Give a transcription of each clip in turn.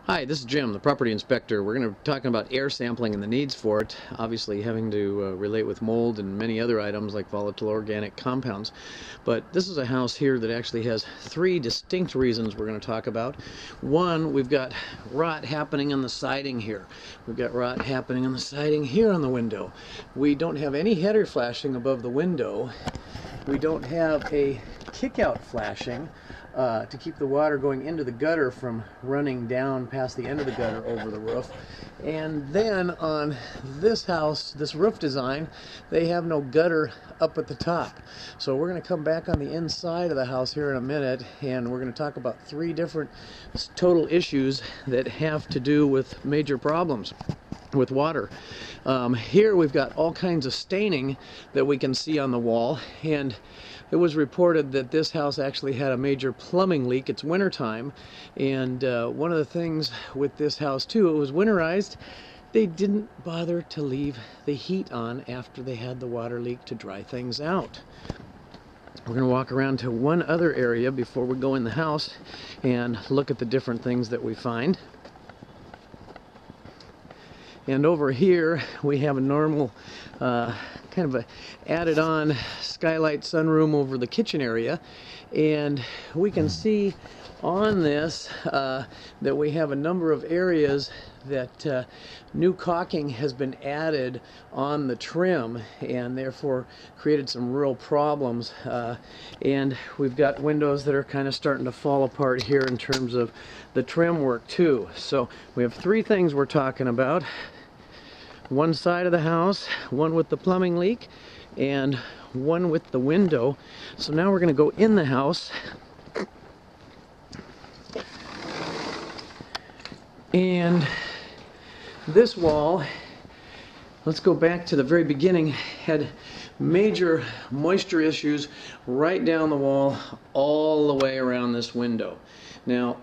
Hi, this is Jim, the property inspector. We're going to be talking about air sampling and the needs for it, obviously having to relate with mold and many other items like volatile organic compounds. But this is a house here that actually has three distinct reasons we're going to talk about. One, we've got rot happening in the siding here. We've got rot happening in the siding here on the window. We don't have any header flashing above the window. We don't have a kick-out flashing to keep the water going into the gutter from running down past the end of the gutter over the roof. And then on this house, this roof design, they have no gutter up at the top. So we're going to come back on the inside of the house here in a minute, and we're going to talk about three different total issues that have to do with major problems with water. Here we've got all kinds of staining that we can see on the wall, and it was reported that this house actually had a major plumbing leak. It's wintertime, and one of the things with this house too, it was winterized. They didn't bother to leave the heat on after they had the water leak to dry things out. We're going to walk around to one other area before we go in the house and look at the different things that we find. And over here we have a normal kind of a added on skylight sunroom over the kitchen area, and we can see on this that we have a number of areas that new caulking has been added on the trim and therefore created some real problems, and we've got windows that are kind of starting to fall apart here in terms of the trim work too. So we have three things we're talking about: one side of the house, one with the plumbing leak, and one with the window. So now we're going to go in the house, and this wall, let's go back to the very beginning, had major moisture issues right down the wall all the way around this window. Now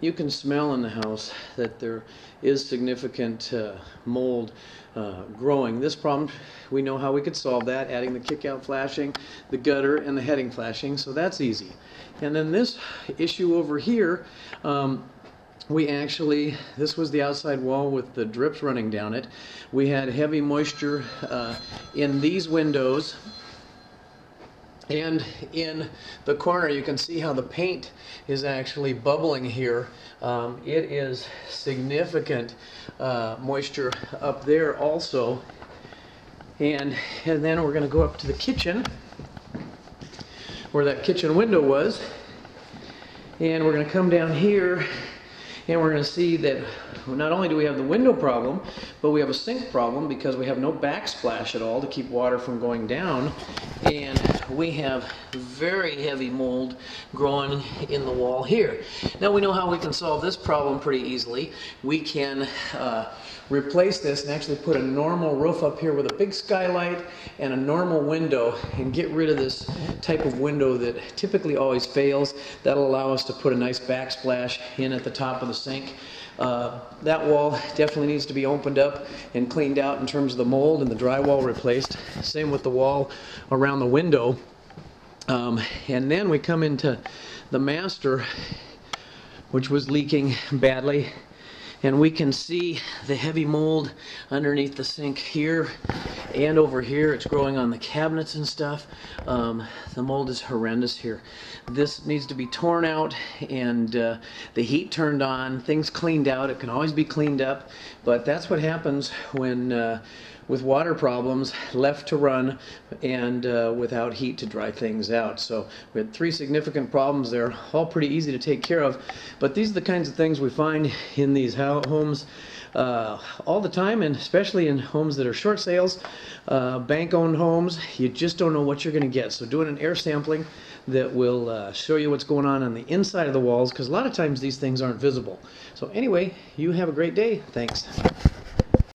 you can smell in the house that there is significant mold growing. This problem, we know how we could solve that, adding the kick-out flashing, the gutter, and the heading flashing, so that's easy. And then this issue over here, this was the outside wall with the drips running down it. We had heavy moisture in these windows, and in the corner you can see how the paint is actually bubbling here. It is significant moisture up there also. And then we're going to go up to the kitchen where that kitchen window was, and we're going to come down here, and we're going to see that not only do we have the window problem, but we have a sink problem because we have no backsplash at all to keep water from going down, and we have very heavy mold growing in the wall here. Now we know how we can solve this problem pretty easily. We can replace this and actually put a normal roof up here with a big skylight and a normal window and get rid of this type of window that typically always fails. That'll allow us to put a nice backsplash in at the top of the sink. That wall definitely needs to be opened up and cleaned out in terms of the mold, and the drywall replaced. Same with the wall around the window. And then we come into the master, which was leaking badly, and we can see the heavy mold underneath the sink here and over here. It's growing on the cabinets and stuff. The mold is horrendous here. This needs to be torn out and the heat turned on, things cleaned out. It can always be cleaned up, but that's what happens when with water problems left to run and without heat to dry things out. So we had three significant problems there, all pretty easy to take care of, but these are the kinds of things we find in these homes all the time, and especially in homes that are short sales, bank-owned homes. You just don't know what you're going to get. So doing an air sampling that will show you what's going on the inside of the walls, because a lot of times these things aren't visible. So anyway, you have a great day. Thanks.